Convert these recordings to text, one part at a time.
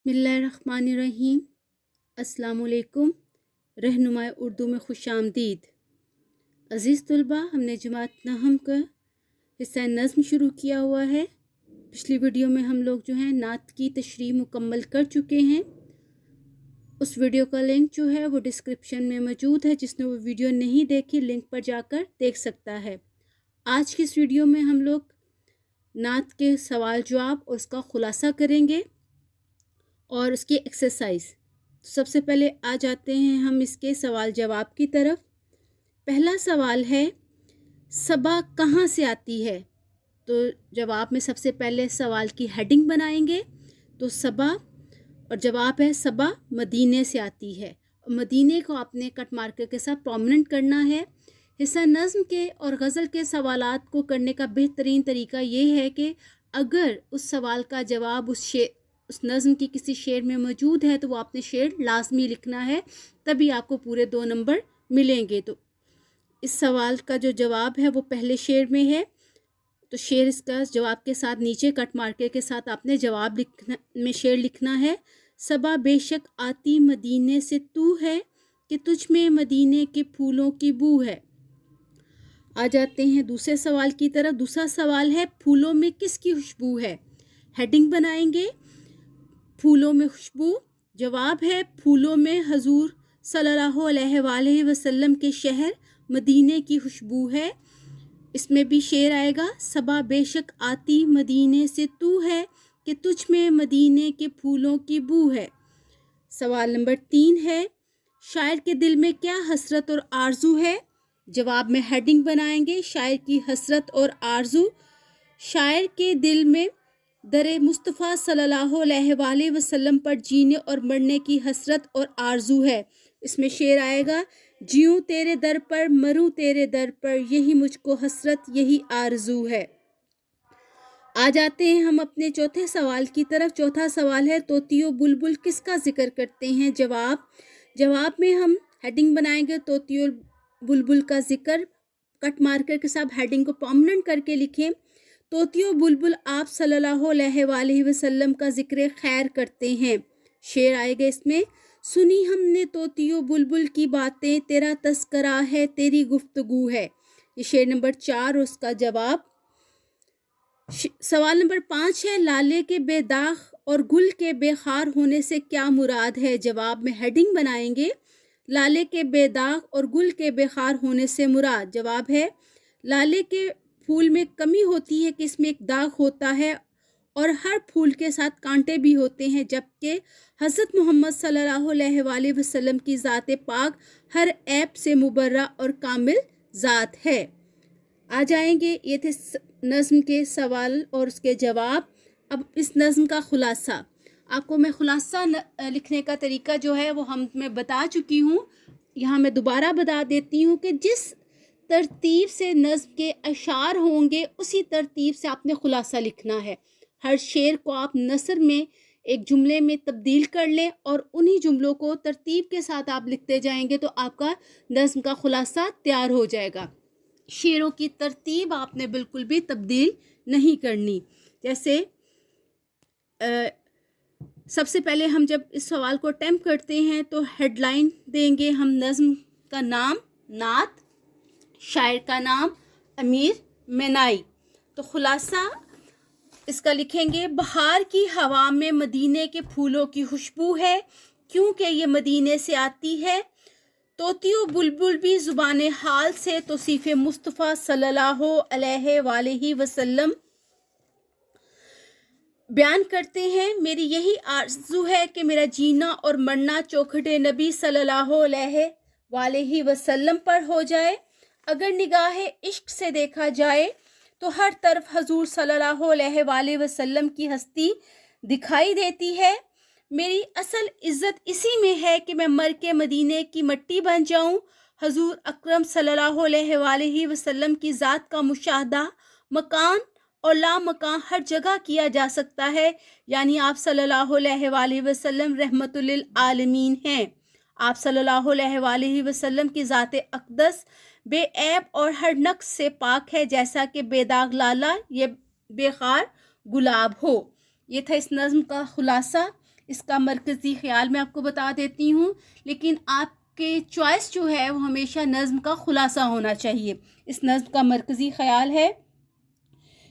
बिस्मिल्लाहिर्रहमानिर्रहीम। अस्सलाम वालेकुम। रहनुमाए उर्दू में खुश आमदीद। अज़ीज़ तलबा, हमने जमात नहम का हिस्सा नज़्म शुरू किया हुआ है। पिछली वीडियो में हम लोग जो है नात की तशरीह मुकम्मल कर चुके हैं। उस वीडियो का लिंक जो है वो डिस्क्रिप्शन में मौजूद है। जिसने वो वीडियो नहीं देखी लिंक पर जाकर देख सकता है। आज की इस वीडियो में हम लोग नात के सवाल जवाब और उसका खुलासा करेंगे और उसकी एक्सरसाइज। सबसे पहले आ जाते हैं हम इसके सवाल जवाब की तरफ। पहला सवाल है, सबा कहाँ से आती है? तो जवाब में सबसे पहले सवाल की हेडिंग बनाएंगे। तो सबा, और जवाब है सबा मदीने से आती है। मदीने को आपने कट मार्कर के साथ प्रोमिनेंट करना है। हिस्सा नज़्म के और गज़ल के सवालात को करने का बेहतरीन तरीका ये है कि अगर उस सवाल का जवाब उस नज़्म की किसी शेर में मौजूद है तो वो आपने शेर लाजमी लिखना है, तभी आपको पूरे 2 नंबर मिलेंगे। तो इस सवाल का जो जवाब है वो पहले शेर में है। तो शेर इसका जवाब के साथ नीचे कट मार्कर के साथ आपने जवाब में शेर लिखना है। सबा बेशक आती मदीने से तू है कि तुझ में मदीने के फूलों की बू है। आ जाते हैं दूसरे सवाल की तरफ। दूसरा सवाल है, फूलों में किसकी खुशबू है? हेडिंग बनाएंगे, फूलों में खुशबू। जवाब है फूलों में हजूर सल्लल्लाहु अलैहि वसल्लम के शहर मदीने की खुशबू है। इसमें भी शेर आएगा, सबा बेशक आती मदीने से तू है कि तुझ में मदीने के फूलों की बू है। सवाल नंबर 3 है, शायर के दिल में क्या हसरत और आरजू है? जवाब में हेडिंग बनाएंगे, शायर की हसरत और आरजू। शायर के दिल में दरे मुस्तफ़ा सल्लल्लाहु अलैहि वसल्लम पर जीने और मरने की हसरत और आरजू है। इसमें शेर आएगा, जीऊँ तेरे दर पर मरूँ तेरे दर पर, यही मुझको हसरत यही आरजू है। आ जाते हैं हम अपने चौथे सवाल की तरफ। चौथा सवाल है, तोतियो बुलबुल किसका जिक्र करते हैं? जवाब में हम हेडिंग बनाएंगे, तोतियो बुलबुल का जिक्र। कट मार्कर के साथ हेडिंग को प्रोमिनेंट करके लिखें। तोतियो बुलबुल आप सल्लल्लाहु अलैहि वसल्लम का जिक्र खैर करते हैं। शेर आएगा इसमें, सुनी हमने तोतियो बुलबुल की बातें, तेरा तस्करा है तेरी गुफ्तगू है। ये शेर नंबर 4 और उसका जवाब। सवाल नंबर 5 है, लाले के बेदाग और गुल के बेखार होने से क्या मुराद है? जवाब में हेडिंग बनाएंगे, लाले के बेदाग और गुल के बेखार होने से मुराद। जवाब है, लाले के फूल में कमी होती है कि इसमें एक दाग होता है और हर फूल के साथ कांटे भी होते हैं, जबकि हज़रत मोहम्मद सल्लल्लाहु अलैहि वसल्लम की ज़ात पाक हर ऐब से मुबर्रा और कामिल ज़ात है। आ जाएंगे, ये थे नज़्म के सवाल और उसके जवाब। अब इस नज़्म का खुलासा। आपको मैं खुलासा लिखने का तरीका जो है वो मैं बता चुकी हूँ। यहाँ मैं दोबारा बता देती हूँ कि जिस तरतीब से नज़्म के अशार होंगे उसी तरतीब से आपने खुलासा लिखना है। हर शेर को आप नसर में एक जुमले में तब्दील कर लें और उन्हीं जुमलों को तरतीब के साथ आप लिखते जाएंगे तो आपका नज़्म का खुलासा तैयार हो जाएगा। शेरों की तरतीब आपने बिल्कुल भी तब्दील नहीं करनी। जैसे सबसे पहले हम जब इस सवाल को अटेम्प्ट करते हैं तो हेडलाइन देंगे हम, नज़्म का नाम नात, शायर का नाम अमीर मेनाई। तो खुलासा इसका लिखेंगे, बहार की हवा में मदीने के फूलों की खुशबू है क्योंकि ये मदीने से आती है। तोतियो बुलबुल भी ज़ुबान हाल से तौसीफ़े मुस्तफ़ा सल्लल्लाहु अलैहि वसल्लम बयान करते हैं। मेरी यही आरज़ू है कि मेरा जीना और मरना चौखटे नबी सल्लल्लाहु अलैहि वसल्लम पर हो जाए। अगर निगाह इश्क से देखा जाए तो हर तरफ हजूर सल्लल्लाहु अलैहि वसल्लम की हस्ती दिखाई देती है। मेरी असल इज़्ज़त इसी में है कि मैं मर के मदीने की मट्टी बन जाऊं। हजूर अकरम सल्लल्लाहु अलैहि वसल्लम की ज़ात का मुशाहदा मकान और ला मकान हर जगह किया जा सकता है, यानी आप सल्लल्लाहु अलैहि वसल्लम रहमतुल लिल आलमीन हैं। आप सल्लल्लाहु अलैहि वसल्लम की ज़ात अक़दस बेऐब और हर नक्स से पाक है, जैसा कि बेदाग लाला ये बेखार गुलाब हो। ये था इस नज़्म का खुलासा। اس کا مرکزی خیال میں آپ کو بتا دیتی ہوں، لیکن آپ کے چوائس جو ہے وہ ہمیشہ نظم کا خلاصہ ہونا چاہیے۔ اس نظم کا مرکزی خیال ہے،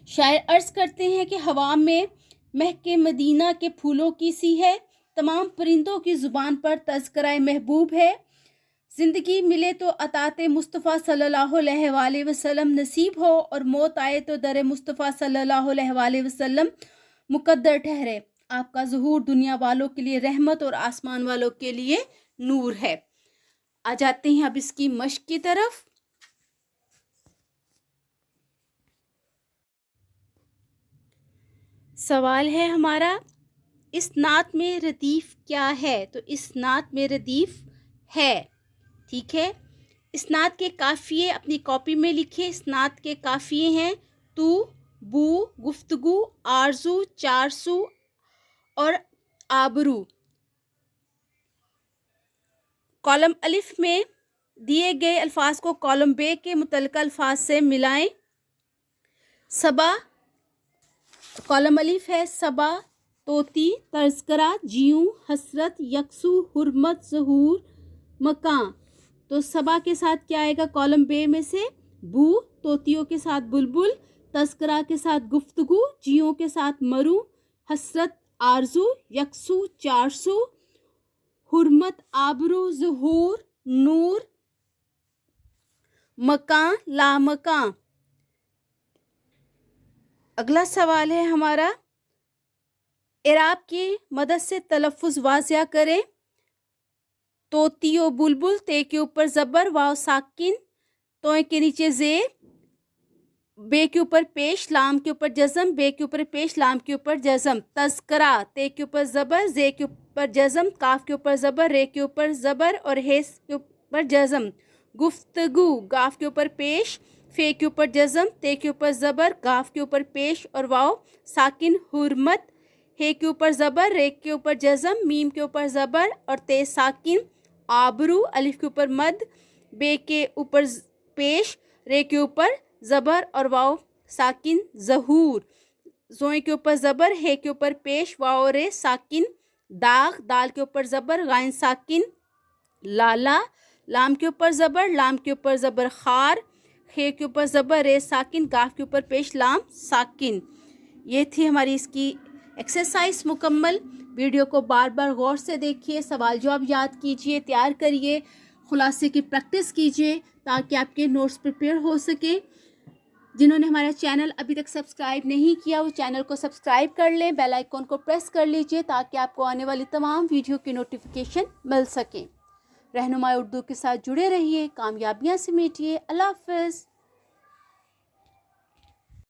شاعر عرض کرتے ہیں کہ ہوا میں مہک مدینہ کے پھولوں کی سی ہے، تمام پرندوں کی زبان پر تذکرہ محبوب ہے، زندگی ملے تو عطاۃ مصطفیٰ صلی اللہ علیہ وآلہ وسلم نصیب ہو، اور موت آئے تو در مصطفیٰ صلی اللہ علیہ وآلہ وسلم مقدر ٹھہرے۔ آپ کا ظہور دنیا والوں کے لیے رحمت اور آسمان والوں کے لیے نور ہے۔ آ جاتے ہیں اب اس کی مشق کی طرف۔ سوال ہے ہمارا، اس نعت میں ردیف کیا ہے؟ تو اس نعت میں ردیف ہے، ٹھیک ہے۔ اس نعت کے قافیے اپنی کاپی میں لکھے۔ اس نعت کے قافیے ہیں تو، بو، گفتگو، آرزو، چارسو اور آبرو۔ کالم الف میں دیے گئے الفاظ کو کالم بے کے متعلقہ الفاظ سے ملائیں۔ صبا، کالم الف ہے صبا، طوطی، تذکرہ، جیوں، حسرت، یکسو، حرمت، ظہور، مکان۔ تو صبا کے ساتھ کیا آئے گا کالم بے میں سے؟ بو، طوطیوں کے ساتھ بلبل، تذکرہ کے ساتھ گفتگو، جیوں کے ساتھ مرو، حسرت آرزو، یکسو چارسو، حرمت آبرو، ظہور نور، مکان لامکان۔ اگلا سوال ہے ہمارا، اعراب کی مدد سے تلفظ واضح کریں۔ طوطی و بلبل، تے کے اوپر زبر، واو ساکن، توئے کے نیچے زیر، بے کے اوپر پیش، لام کے اوپر جزم، بے کے اوپر پیش، لام کے اوپر جزم۔ تذکرہ، تے کے اوپر زبر، زے کے اوپر جزم، کاف کے اوپر زبر، رے کے اوپر زبر اور ہیس کے اوپر جزم۔ گفتگو، گاف کے اوپر پیش، فے کے اوپر جزم، تے کے اوپر زبر، گاف کے اوپر پیش اور واو ساکن۔ حرمت، ہے کے اوپر زبر، رے کے اوپر جزم، میم کے اوپر زبر اور تے ساکن۔ آبرو، الف کے اوپر مد، بے کے اوپر پیش، رے کے اوپر زبر اور واو ساکن۔ ظہور، زوئیں کے اوپر زبر، ہے کے اوپر پیش، واو رے ساکن۔ داغ، دال کے اوپر زبر، غائن ساکن۔ لالا، لام کے اوپر زبر، لام کے اوپر زبر خار، ہے کے اوپر زبر، رے ساکن، گاف کے اوپر پیش، لام ساکن۔ یہ تھی ہماری اس کی ایکسرسائز مکمل۔ ویڈیو کو بار بار غور سے دیکھیے، سوال جواب یاد کیجیے، تیار کریے، خلاصے کی پریکٹس کیجیے تاکہ آپ کے نوٹس پریپیئر ہو سکے۔ جنہوں نے ہمارا چینل ابھی تک سبسکرائب نہیں کیا وہ چینل کو سبسکرائب کر لیں، بیل آئیکن کو پریس کر لیجیے تاکہ آپ کو آنے والی تمام ویڈیو کی نوٹیفیکیشن مل سکیں۔ رہنما اردو کے ساتھ جڑے رہیے، کامیابیاں سمیٹیے۔ اللہ حافظ۔